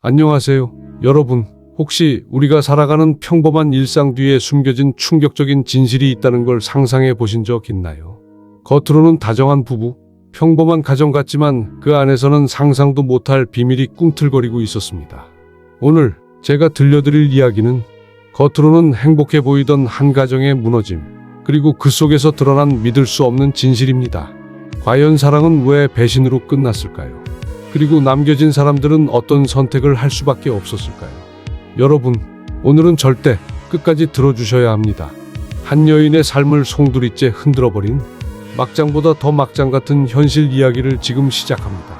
안녕하세요. 여러분, 혹시 우리가 살아가는 평범한 일상 뒤에 숨겨진 충격적인 진실이 있다는 걸 상상해 보신 적 있나요? 겉으로는 다정한 부부, 평범한 가정 같지만 그 안에서는 상상도 못할 비밀이 꿈틀거리고 있었습니다. 오늘 제가 들려드릴 이야기는 겉으로는 행복해 보이던 한 가정의 무너짐, 그리고 그 속에서 드러난 믿을 수 없는 진실입니다. 과연 사랑은 왜 배신으로 끝났을까요? 그리고 남겨진 사람들은 어떤 선택을 할 수밖에 없었을까요? 여러분, 오늘은 절대 끝까지 들어주셔야 합니다. 한 여인의 삶을 송두리째 흔들어버린 막장보다 더 막장 같은 현실 이야기를 지금 시작합니다.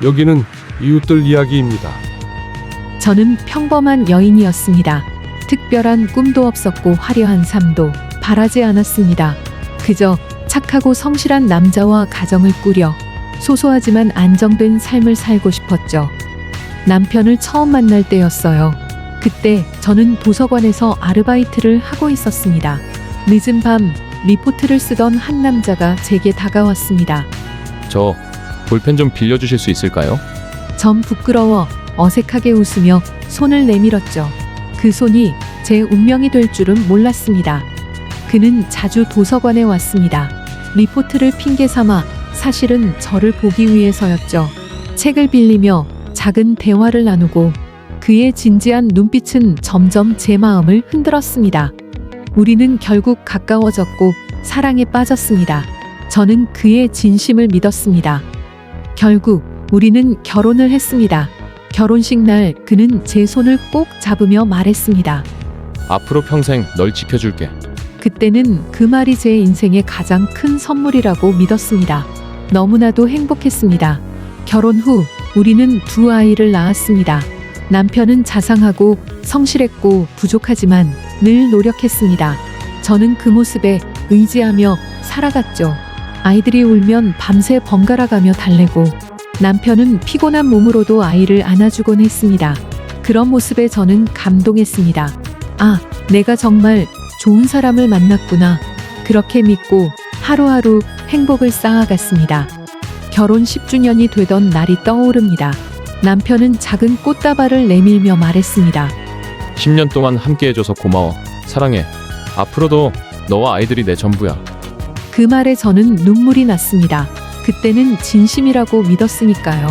여기는 이웃들 이야기입니다. 저는 평범한 여인이었습니다. 특별한 꿈도 없었고 화려한 삶도 바라지 않았습니다. 그저 착하고 성실한 남자와 가정을 꾸려 소소하지만 안정된 삶을 살고 싶었죠. 남편을 처음 만날 때였어요. 그때 저는 도서관에서 아르바이트를 하고 있었습니다. 늦은 밤 리포트를 쓰던 한 남자가 제게 다가왔습니다. 저 볼펜 좀 빌려주실 수 있을까요? 전 부끄러워 어색하게 웃으며 손을 내밀었죠. 그 손이 제 운명이 될 줄은 몰랐습니다. 그는 자주 도서관에 왔습니다. 리포트를 핑계 삼아 사실은 저를 보기 위해서였죠. 책을 빌리며 작은 대화를 나누고 그의 진지한 눈빛은 점점 제 마음을 흔들었습니다. 우리는 결국 가까워졌고 사랑에 빠졌습니다. 저는 그의 진심을 믿었습니다. 결국 우리는 결혼을 했습니다. 결혼식 날 그는 제 손을 꼭 잡으며 말했습니다. 앞으로 평생 널 지켜줄게. 그때는 그 말이 제 인생의 가장 큰 선물이라고 믿었습니다. 너무나도 행복했습니다. 결혼 후 우리는 두 아이를 낳았습니다. 남편은 자상하고 성실했고 부족하지만 늘 노력했습니다. 저는 그 모습에 의지하며 살아갔죠. 아이들이 울면 밤새 번갈아가며 달래고 남편은 피곤한 몸으로도 아이를 안아주곤 했습니다. 그런 모습에 저는 감동했습니다. 아, 내가 정말 좋은 사람을 만났구나. 그렇게 믿고 하루하루 행복을 쌓아갔습니다. 결혼 10주년이 되던 날이 떠오릅니다. 남편은 작은 꽃다발을 내밀며 말했습니다. 10년 동안 함께해줘서 고마워. 사랑해. 앞으로도 너와 아이들이 내 전부야. 그 말에 저는 눈물이 났습니다. 그때는 진심이라고 믿었으니까요.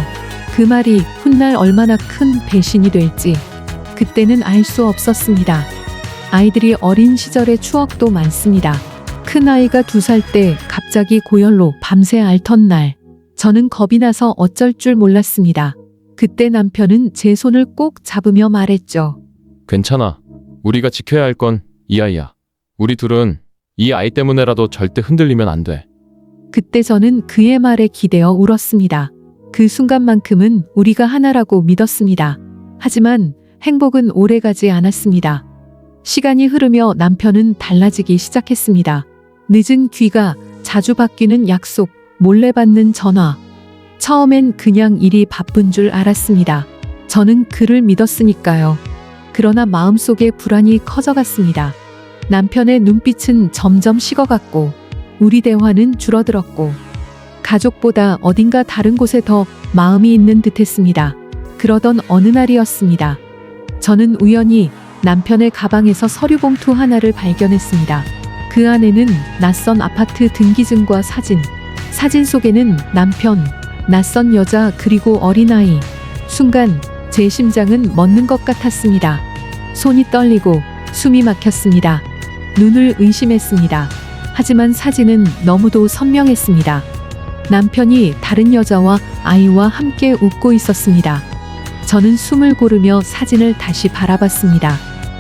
그 말이 훗날 얼마나 큰 배신이 될지 그때는 알 수 없었습니다. 아이들이 어린 시절의 추억도 많습니다. 큰아이가 2살 때 갑자기 고열로 밤새 앓던 날, 저는 겁이 나서 어쩔 줄 몰랐습니다. 그때 남편은 제 손을 꼭 잡으며 말했죠. 괜찮아. 우리가 지켜야 할 건 이 아이야. 우리 둘은 이 아이 때문에라도 절대 흔들리면 안 돼. 그때 저는 그의 말에 기대어 울었습니다. 그 순간만큼은 우리가 하나라고 믿었습니다. 하지만 행복은 오래가지 않았습니다. 시간이 흐르며 남편은 달라지기 시작했습니다. 늦은 귀가, 자주 바뀌는 약속, 몰래 받는 전화. 처음엔 그냥 일이 바쁜 줄 알았습니다. 저는 그를 믿었으니까요. 그러나 마음속에 불안이 커져갔습니다. 남편의 눈빛은 점점 식어갔고 우리 대화는 줄어들었고 가족보다 어딘가 다른 곳에 더 마음이 있는 듯했습니다. 그러던 어느 날이었습니다. 저는 우연히 남편의 가방에서 서류 봉투 하나를 발견했습니다. 그 안에는 낯선 아파트 등기증과 사진 속에는 남편, 낯선 여자 그리고 어린아이. 순간 제 심장은 멎는 것 같았습니다. 손이 떨리고 숨이 막혔습니다. 눈을 의심했습니다. 하지만 사진은 너무도 선명했습니다. 남편이 다른 여자와 아이와 함께 웃고 있었습니다. 저는 숨을 고르며 사진을 다시 바라봤습니다.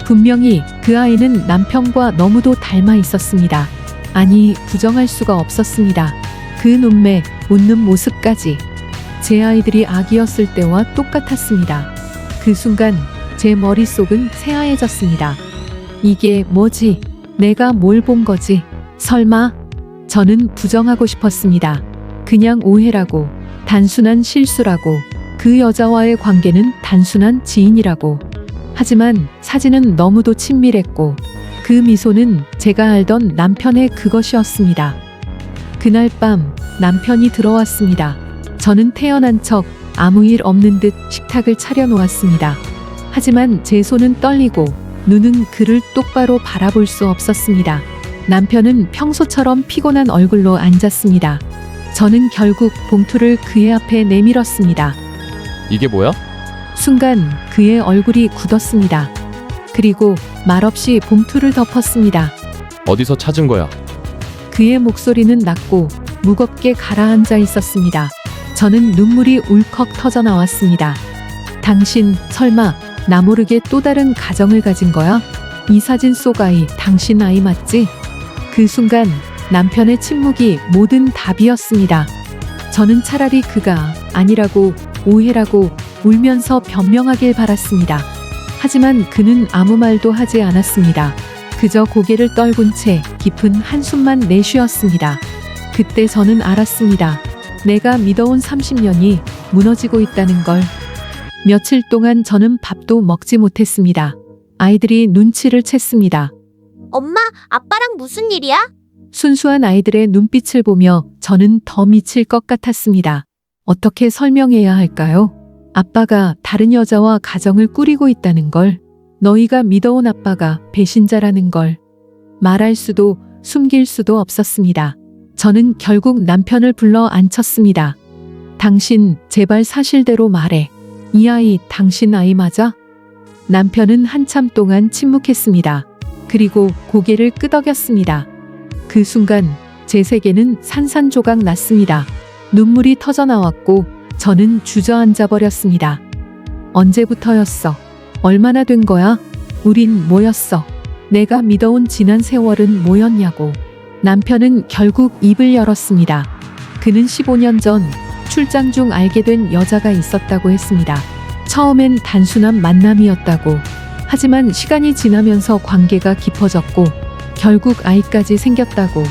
분명히 그 아이는 남편과 너무도 닮아 있었습니다. 아니, 부정할 수가 없었습니다. 그 눈매, 웃는 모습까지 제 아이들이 아기였을 때와 똑같았습니다. 그 순간 제 머릿속은 새하얘졌습니다. 이게 뭐지? 내가 뭘 본 거지? 설마? 저는 부정하고 싶었습니다. 그냥 오해라고, 단순한 실수라고, 그 여자와의 관계는 단순한 지인이라고. 하지만 사진은 너무도 친밀했고 그 미소는 제가 알던 남편의 그것이었습니다. 그날 밤 남편이 들어왔습니다. 저는 태연한 척 아무 일 없는 듯 식탁을 차려놓았습니다. 하지만 제 손은 떨리고 눈은 그를 똑바로 바라볼 수 없었습니다. 남편은 평소처럼 피곤한 얼굴로 앉았습니다. 저는 결국 봉투를 그의 앞에 내밀었습니다. 이게 뭐야? 순간 그의 얼굴이 굳었습니다. 그리고 말없이 봉투를 덮었습니다. 어디서 찾은 거야? 그의 목소리는 낮고 무겁게 가라앉아 있었습니다. 저는 눈물이 울컥 터져 나왔습니다. 당신 설마 나 모르게 또 다른 가정을 가진 거야? 이 사진 속 아이 당신 아이 맞지? 그 순간 남편의 침묵이 모든 답이었습니다. 저는 차라리 그가 아니라고 오해라고 울면서 변명하길 바랐습니다. 하지만 그는 아무 말도 하지 않았습니다. 그저 고개를 떨군 채 깊은 한숨만 내쉬었습니다. 그때 저는 알았습니다. 내가 믿어온 30년이 무너지고 있다는 걸. 며칠 동안 저는 밥도 먹지 못했습니다. 아이들이 눈치를 챘습니다. 엄마, 아빠랑 무슨 일이야? 순수한 아이들의 눈빛을 보며 저는 더 미칠 것 같았습니다. 어떻게 설명해야 할까요? 아빠가 다른 여자와 가정을 꾸리고 있다는 걸, 너희가 믿어온 아빠가 배신자라는 걸 말할 수도 숨길 수도 없었습니다. 저는 결국 남편을 불러 앉혔습니다. 당신 제발 사실대로 말해. 이 아이 당신 아이 맞아? 남편은 한참 동안 침묵했습니다. 그리고 고개를 끄덕였습니다. 그 순간 제 세계는 산산조각 났습니다. 눈물이 터져 나왔고 저는 주저앉아 버렸습니다. 언제부터였어? 얼마나 된 거야? 우린 뭐였어? 내가 믿어온 지난 세월은 뭐였냐고. 남편은 결국 입을 열었습니다. 그는 15년 전 출장 중 알게 된 여자가 있었다고 했습니다. 처음엔 단순한 만남이었다고. 하지만 시간이 지나면서 관계가 깊어졌고 결국 아이까지 생겼다고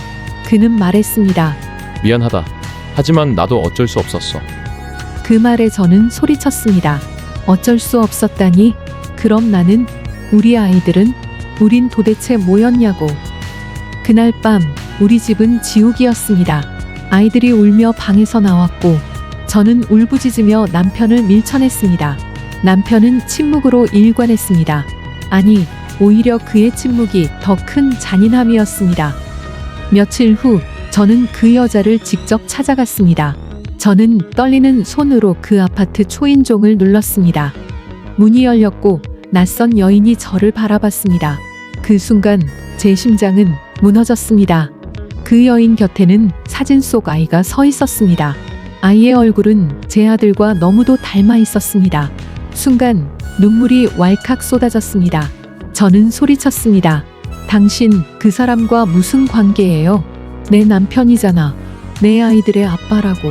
그는 말했습니다. 미안하다. 하지만 나도 어쩔 수 없었어. 그 말에 저는 소리쳤습니다. 어쩔 수 없었다니? 그럼 나는? 우리 아이들은? 우린 도대체 뭐였냐고. 그날 밤 우리 집은 지옥이었습니다. 아이들이 울며 방에서 나왔고 저는 울부짖으며 남편을 밀쳐냈습니다. 남편은 침묵으로 일관했습니다. 아니, 오히려 그의 침묵이 더 큰 잔인함이었습니다. 며칠 후 저는 그 여자를 직접 찾아갔습니다. 저는 떨리는 손으로 그 아파트 초인종을 눌렀습니다. 문이 열렸고 낯선 여인이 저를 바라봤습니다. 그 순간 제 심장은 무너졌습니다. 그 여인 곁에는 사진 속 아이가 서 있었습니다. 아이의 얼굴은 제 아들과 너무도 닮아 있었습니다. 순간 눈물이 왈칵 쏟아졌습니다. 저는 소리쳤습니다. 당신 그 사람과 무슨 관계예요? 내 남편이잖아. 내 아이들의 아빠라고.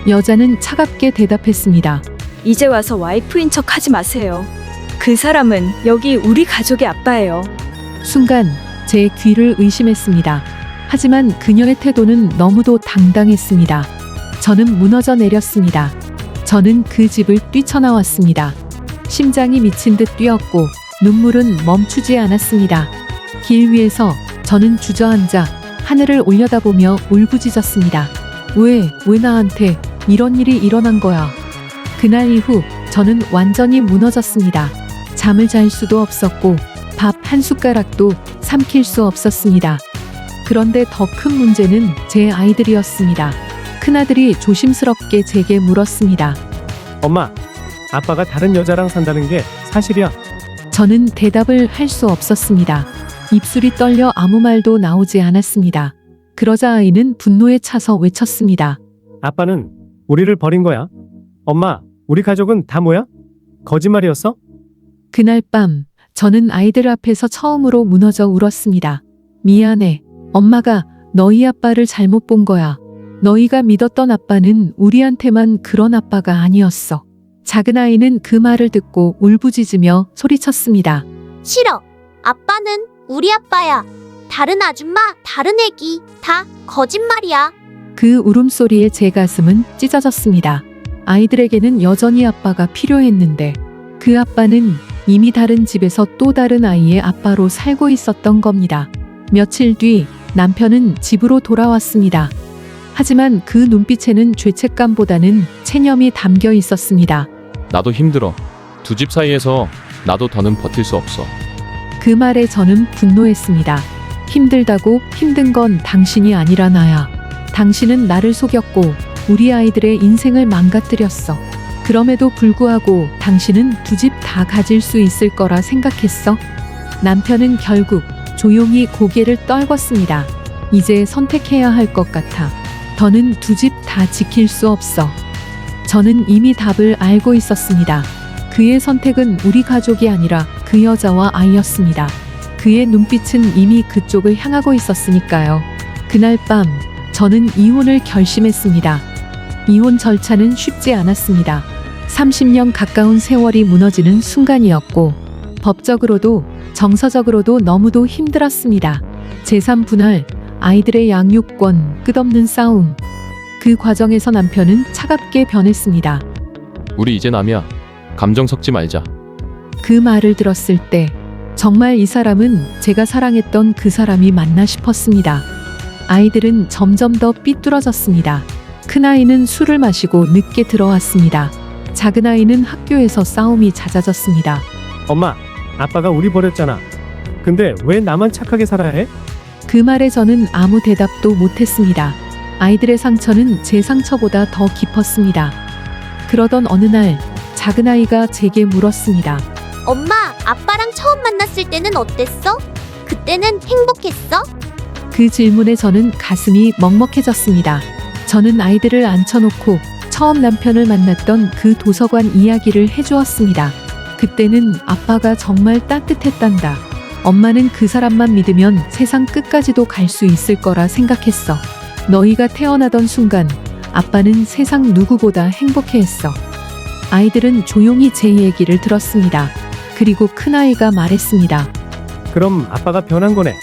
여자는 차갑게 대답했습니다. 이제 와서 와이프인 척 하지 마세요. 그 사람은 여기 우리 가족의 아빠예요. 순간 제 귀를 의심했습니다. 하지만 그녀의 태도는 너무도 당당했습니다. 저는 무너져 내렸습니다. 저는 그 집을 뛰쳐나왔습니다. 심장이 미친 듯 뛰었고 눈물은 멈추지 않았습니다. 길 위에서 저는 주저앉아 하늘을 올려다보며 울부짖었습니다. 왜 나한테 이런 일이 일어난 거야? 그날 이후 저는 완전히 무너졌습니다. 잠을 잘 수도 없었고 밥 한 숟가락도 삼킬 수 없었습니다. 그런데 더 큰 문제는 제 아이들이었습니다. 큰아들이 조심스럽게 제게 물었습니다. 엄마, 아빠가 다른 여자랑 산다는 게 사실이야? 저는 대답을 할 수 없었습니다. 입술이 떨려 아무 말도 나오지 않았습니다. 그러자 아이는 분노에 차서 외쳤습니다. 아빠는 우리를 버린 거야. 엄마, 우리 가족은 다 뭐야? 거짓말이었어? 그날 밤 저는 아이들 앞에서 처음으로 무너져 울었습니다. 미안해. 엄마가 너희 아빠를 잘못 본 거야. 너희가 믿었던 아빠는 우리한테만 그런 아빠가 아니었어. 작은 아이는 그 말을 듣고 울부짖으며 소리쳤습니다. 싫어. 아빠는 우리 아빠야. 다른 아줌마, 다른 애기, 다 거짓말이야. 그 울음소리에 제 가슴은 찢어졌습니다. 아이들에게는 여전히 아빠가 필요했는데 그 아빠는 이미 다른 집에서 또 다른 아이의 아빠로 살고 있었던 겁니다. 며칠 뒤 남편은 집으로 돌아왔습니다. 하지만 그 눈빛에는 죄책감보다는 체념이 담겨 있었습니다. 나도 힘들어. 두 집 사이에서 나도 더는 버틸 수 없어. 그 말에 저는 분노했습니다. 힘들다고? 힘든 건 당신이 아니라 나야. 당신은 나를 속였고 우리 아이들의 인생을 망가뜨렸어. 그럼에도 불구하고 당신은 두 집 다 가질 수 있을 거라 생각했어? 남편은 결국 조용히 고개를 떨궜습니다. 이제 선택해야 할 것 같아. 더는 두 집 다 지킬 수 없어. 저는 이미 답을 알고 있었습니다. 그의 선택은 우리 가족이 아니라 그 여자와 아이였습니다. 그의 눈빛은 이미 그쪽을 향하고 있었으니까요. 그날 밤 저는 이혼을 결심했습니다. 이혼 절차는 쉽지 않았습니다. 30년 가까운 세월이 무너지는 순간이었고 법적으로도 정서적으로도 너무도 힘들었습니다. 재산 분할, 아이들의 양육권, 끝없는 싸움. 그 과정에서 남편은 차갑게 변했습니다. 우리 이제 남이야. 감정 섞지 말자. 그 말을 들었을 때 정말 이 사람은 제가 사랑했던 그 사람이 맞나 싶었습니다. 아이들은 점점 더 삐뚤어졌습니다. 큰아이는 술을 마시고 늦게 들어왔습니다. 작은아이는 학교에서 싸움이 잦아졌습니다. 엄마, 아빠가 우리 버렸잖아. 근데 왜 나만 착하게 살아야 해? 그 말에 저는 아무 대답도 못했습니다. 아이들의 상처는 제 상처보다 더 깊었습니다. 그러던 어느 날 작은아이가 제게 물었습니다. 엄마, 아빠랑 처음 만났을 때는 어땠어? 그때는 행복했어? 그 질문에 저는 가슴이 먹먹해졌습니다. 저는 아이들을 앉혀놓고 처음 남편을 만났던 그 도서관 이야기를 해주었습니다. 그때는 아빠가 정말 따뜻했단다. 엄마는 그 사람만 믿으면 세상 끝까지도 갈 수 있을 거라 생각했어. 너희가 태어나던 순간 아빠는 세상 누구보다 행복해했어. 아이들은 조용히 제 얘기를 들었습니다. 그리고 큰아이가 말했습니다. 그럼 아빠가 변한 거네.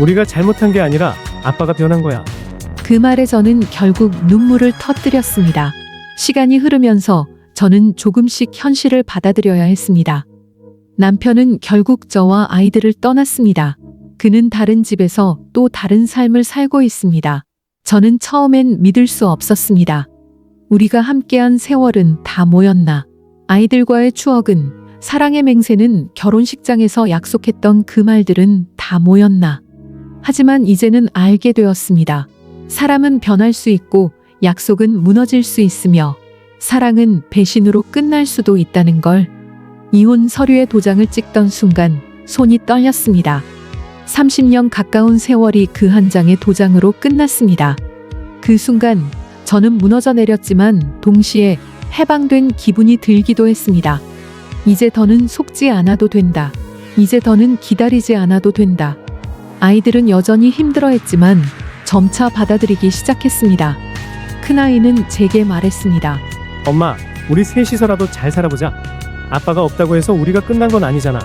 우리가 잘못한 게 아니라 아빠가 변한 거야. 그 말에 저는 결국 눈물을 터뜨렸습니다. 시간이 흐르면서 저는 조금씩 현실을 받아들여야 했습니다. 남편은 결국 저와 아이들을 떠났습니다. 그는 다른 집에서 또 다른 삶을 살고 있습니다. 저는 처음엔 믿을 수 없었습니다. 우리가 함께한 세월은 다 뭐였나? 아이들과의 추억은, 사랑의 맹세는, 결혼식장에서 약속했던 그 말들은 다 뭐였나? 하지만 이제는 알게 되었습니다. 사람은 변할 수 있고 약속은 무너질 수 있으며 사랑은 배신으로 끝날 수도 있다는 걸. 이혼 서류에 도장을 찍던 순간 손이 떨렸습니다. 30년 가까운 세월이 그 한 장의 도장으로 끝났습니다. 그 순간 저는 무너져 내렸지만 동시에 해방된 기분이 들기도 했습니다. 이제 더는 속지 않아도 된다. 이제 더는 기다리지 않아도 된다. 아이들은 여전히 힘들어했지만 점차 받아들이기 시작했습니다. 큰아이는 제게 말했습니다. 엄마, 우리 셋이서라도 잘 살아보자. 아빠가 없다고 해서 우리가 끝난 건 아니잖아.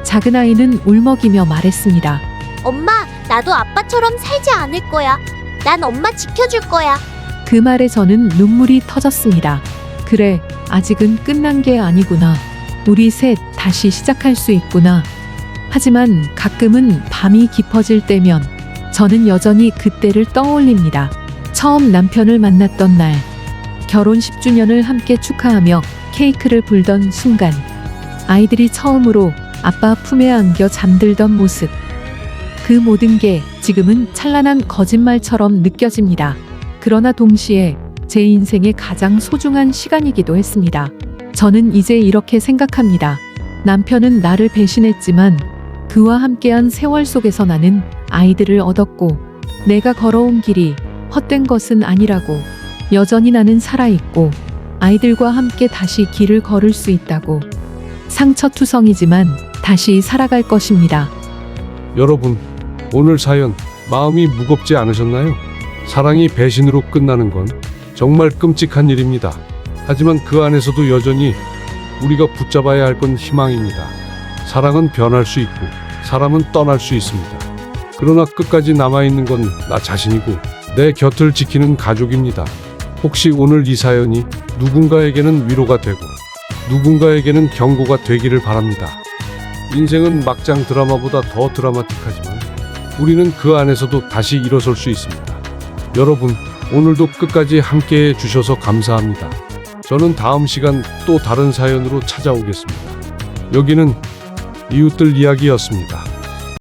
작은아이는 울먹이며 말했습니다. 엄마, 나도 아빠처럼 살지 않을 거야. 난 엄마 지켜줄 거야. 그 말에 저는 눈물이 터졌습니다. 그래, 아직은 끝난 게 아니구나. 우리 셋 다시 시작할 수 있구나. 하지만 가끔은 밤이 깊어질 때면 저는 여전히 그때를 떠올립니다. 처음 남편을 만났던 날, 결혼 10주년을 함께 축하하며 케이크를 불던 순간, 아이들이 처음으로 아빠 품에 안겨 잠들던 모습. 그 모든 게 지금은 찬란한 거짓말처럼 느껴집니다. 그러나 동시에 제 인생의 가장 소중한 시간이기도 했습니다. 저는 이제 이렇게 생각합니다. 남편은 나를 배신했지만 그와 함께한 세월 속에서 나는 아이들을 얻었고 내가 걸어온 길이 헛된 것은 아니라고. 여전히 나는 살아있고 아이들과 함께 다시 길을 걸을 수 있다고. 상처투성이지만 다시 살아갈 것입니다. 여러분, 오늘 사연 마음이 무겁지 않으셨나요? 사랑이 배신으로 끝나는 건 정말 끔찍한 일입니다. 하지만 그 안에서도 여전히 우리가 붙잡아야 할 건 희망입니다. 사랑은 변할 수 있고 사람은 떠날 수 있습니다. 그러나 끝까지 남아있는 건 나 자신이고 내 곁을 지키는 가족입니다. 혹시 오늘 이 사연이 누군가에게는 위로가 되고 누군가에게는 경고가 되기를 바랍니다. 인생은 막장 드라마보다 더 드라마틱하지만 우리는 그 안에서도 다시 일어설 수 있습니다. 여러분, 오늘도 끝까지 함께해 주셔서 감사합니다. 저는 다음 시간 또 다른 사연으로 찾아오겠습니다. 여기는 이웃들 이야기였습니다.